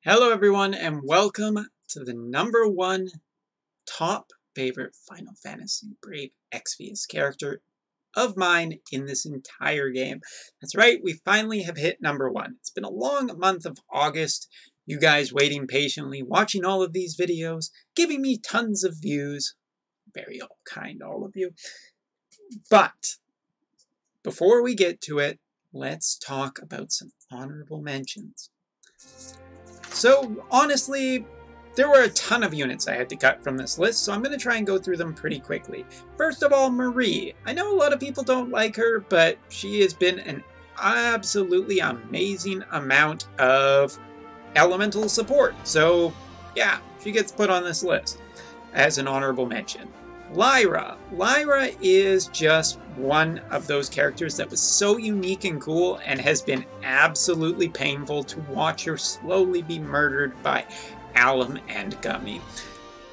Hello everyone and welcome to the #1 top favorite Final Fantasy Brave Exvius character of mine in this entire game. That's right, we finally have hit #1. It's been a long month of August, you guys waiting patiently, watching all of these videos, giving me tons of views. Very kind, all of you. But before we get to it, let's talk about some honorable mentions. So, honestly, there were a ton of units I had to cut from this list, so I'm going to try and go through them pretty quickly. First of all, Marie. I know a lot of people don't like her, but she has been an absolutely amazing amount of elemental support. So, yeah, she gets put on this list as an honorable mention. Lyra. Lyra is just one of those characters that was so unique and cool and has been absolutely painful to watch her slowly be murdered by Alum and Gummy.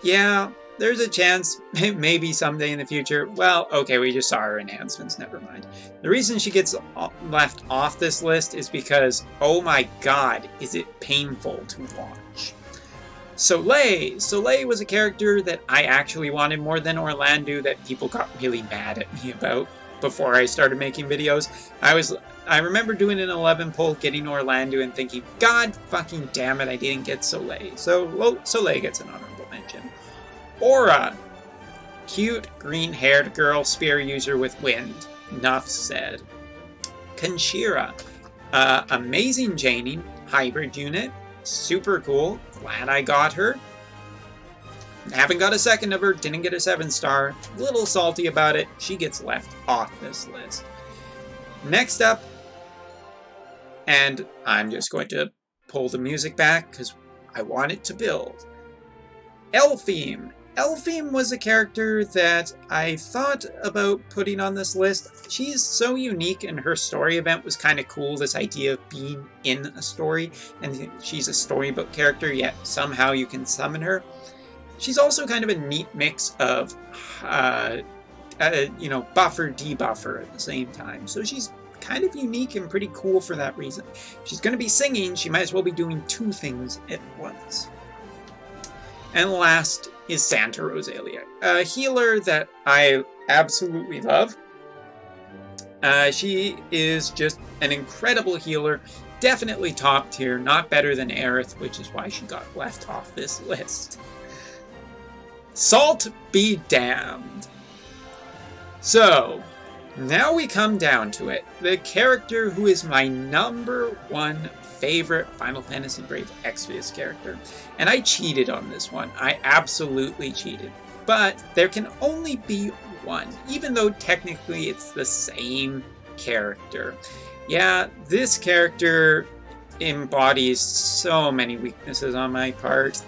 Yeah, there's a chance, maybe someday in the future. Well, okay, we just saw her enhancements, never mind. The reason she gets left off this list is because, oh my god, is it painful to watch. Soleil was a character that I actually wanted more than Orlando that people got really mad at me about before I started making videos. I remember doing an 11 poll, getting Orlando and thinking, God fucking damn it, I didn't get Soleil. So Soleil gets an honorable mention. Aura. Cute, green-haired girl, spear user with wind. Enough said. Conchira. Amazing Janine, hybrid unit. Super cool. Glad I got her. Haven't got a second of her. Didn't get a 7-star. Little salty about it. She gets left off this list. Next up, and I'm just going to pull the music back because I want it to build. Elphime. Elphime was a character that I thought about putting on this list. She's so unique and her story event was kind of cool, this idea of being in a story, and she's a storybook character, yet somehow you can summon her. She's also kind of a neat mix of, buffer, debuffer at the same time. So she's kind of unique and pretty cool for that reason. If she's going to be singing, she might as well be doing two things at once. And last is Santa Rosalia, a healer that I absolutely love. She is just an incredible healer, definitely top tier, not better than Aerith, which is why she got left off this list. Salt be damned. So, now we come down to it. The character who is my #1 favorite Final Fantasy Brave Exvius character. And I cheated on this one. I absolutely cheated. But there can only be one, even though technically it's the same character. Yeah, this character embodies so many weaknesses on my part.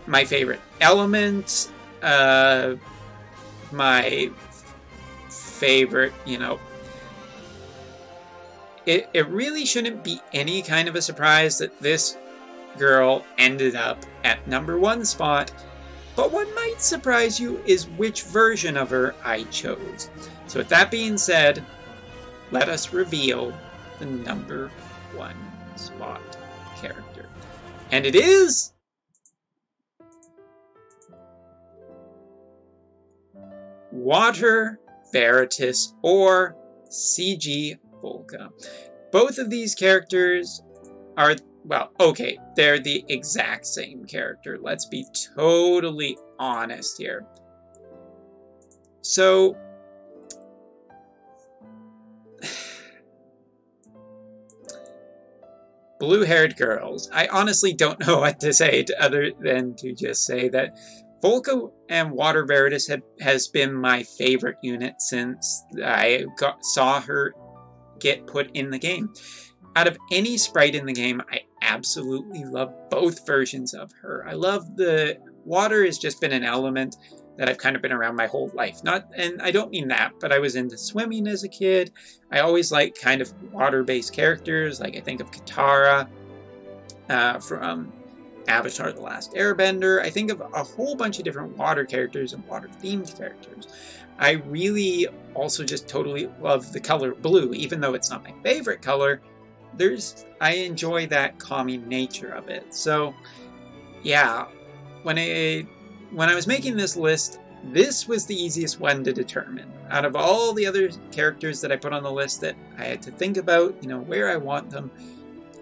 My favorite element, my favorite, It really shouldn't be any kind of a surprise that this girl ended up at #1 spot, but what might surprise you is which version of her I chose. So with that being said, let us reveal the #1 spot character. And it is... Water Veritas, or CG Volca. Both of these characters are, well, okay, they're the exact same character. Let's be totally honest here. So, blue-haired girls. I honestly don't know what to say other than to just say that Volca and Water Veritas has been my favorite unit since I saw her get put in the game. Out of any sprite in the game, I absolutely love both versions of her. I love the water has just been an element that I've kind of been around my whole life. And I don't mean that, but I was into swimming as a kid. I always liked kind of water-based characters, like I think of Katara from Avatar: The Last Airbender. I think of a whole bunch of different water characters and water-themed characters. I really also just totally love the color blue, even though it's not my favorite color. I enjoy that calming nature of it. So yeah, when I was making this list, this was the easiest one to determine. Out of all the other characters that I put on the list that I had to think about, you know, where I want them,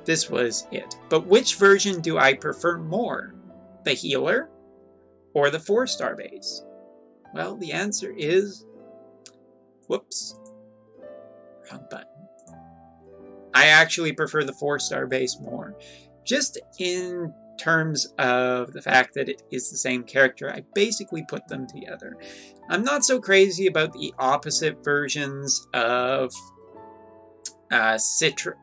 this was it. But which version do I prefer more? The healer or the 4-star base? Well, the answer is, whoops, wrong button. I actually prefer the 4-star base more. Just in terms of the fact that it is the same character, I basically put them together. I'm not so crazy about the opposite versions of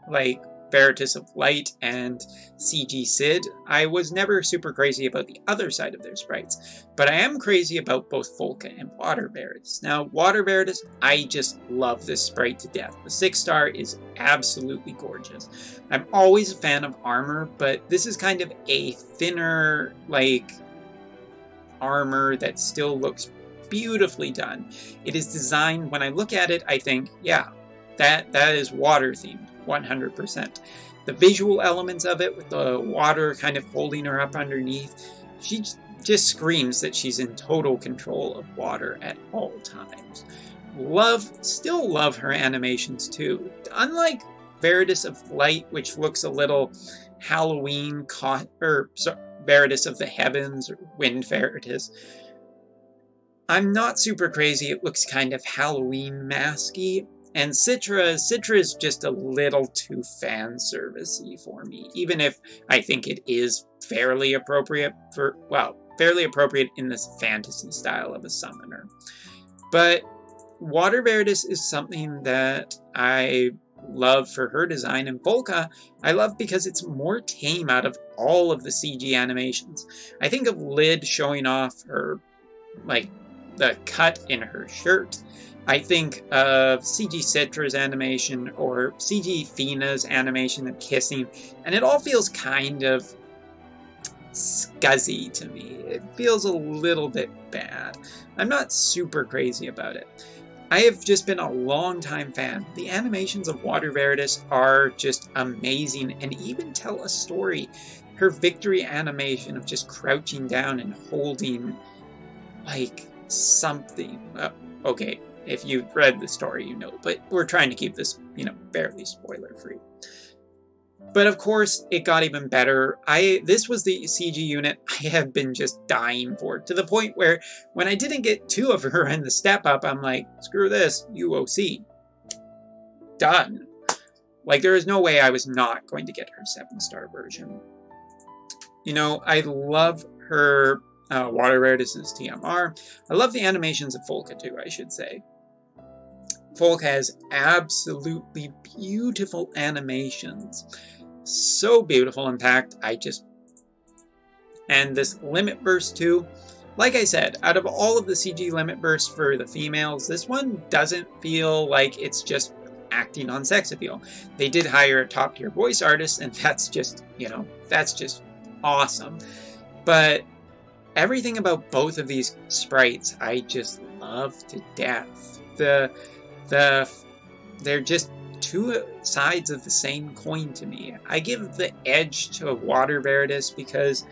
like Veritas of Light and CG Sid. I was never super crazy about the other side of their sprites, but I am crazy about both Volca and Water Veritas. Now, Water Veritas, I just love this sprite to death. The 6-star is absolutely gorgeous. I'm always a fan of armor, but this is kind of a thinner, like, armor that still looks beautifully done. It is designed, when I look at it, I think, yeah, that is water themed. 100%. The visual elements of it, with the water kind of holding her up underneath, she just screams that she's in total control of water at all times. Still love her animations too. Unlike Veritas of Light, which looks a little Halloween, Veritas of the Heavens, or Wind Veritas, I'm not super crazy. It looks kind of Halloween masky. And Citra is just a little too fan service-y for me, even if I think it is fairly appropriate in this fantasy style of a summoner. But Water Veritas is something that I love for her design, and Volca I love because it's more tame out of all of the CG animations. I think of Lid showing off her, like, the cut in her shirt. I think of CG Citra's animation or CG Fina's animation of kissing, and it all feels kind of scuzzy to me. It feels a little bit bad. I'm not super crazy about it. I have just been a long-time fan. The animations of Water Veritas are just amazing and even tell a story. Her victory animation of just crouching down and holding, like, something. Okay. If you've read the story, you know, but we're trying to keep this, you know, fairly spoiler-free. But of course, it got even better. This was the CG unit I have been just dying for, to the point where when I didn't get 2 of her in the step-up, I'm like, screw this, UOC. Done. Like, there is no way I was not going to get her 7-star version. You know, I love her Water Veritas' TMR. I love the animations of Volca too, I should say. Volca has absolutely beautiful animations. So beautiful, in fact, and this limit burst too. Like I said, out of all of the CG limit bursts for the females, this one doesn't feel like it's just acting on sex appeal. They did hire a top-tier voice artist, and that's just, you know, that's just awesome. But everything about both of these sprites I just love to death. They're just 2 sides of the same coin to me. I give the edge to Water Veritas because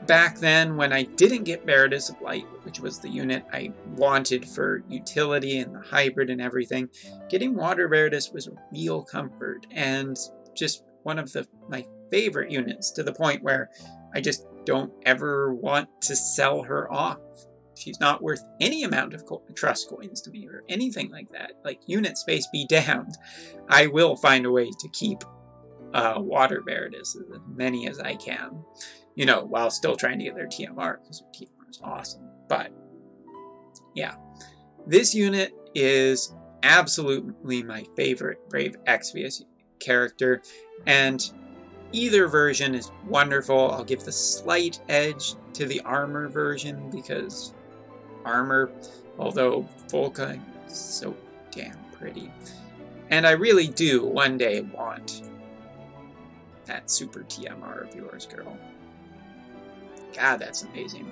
back then, when I didn't get Veritas of Light, which was the unit I wanted for utility and the hybrid and everything, getting Water Veritas was a real comfort and just one of my favorite units, to the point where I just don't ever want to sell her off. She's not worth any amount of trust coins to me or anything like that. Like, unit space be damned. I will find a way to keep Water Veritas, as many as I can. You know, while still trying to get their TMR, because their TMR is awesome. But, yeah. This unit is absolutely my favorite Brave Exvius character, and either version is wonderful. I'll give the slight edge to the armor version, because armor, although Volca is so damn pretty. And I really do one day want that super TMR of yours, girl. God, that's amazing.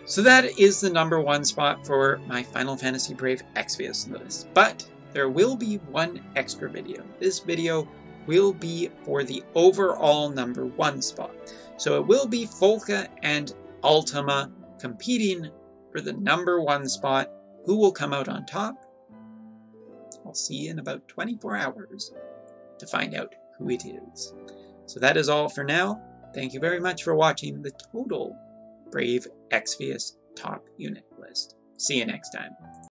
So that is the #1 spot for my Final Fantasy Brave Exvius list. But there will be one extra video. This video will be for the overall number 1 spot. So it will be Folka and Ultima competing for the number 1 spot. Who will come out on top? I'll see you in about 24 hours to find out who it is. So that is all for now. Thank you very much for watching the total Brave Exvius top unit list. See you next time.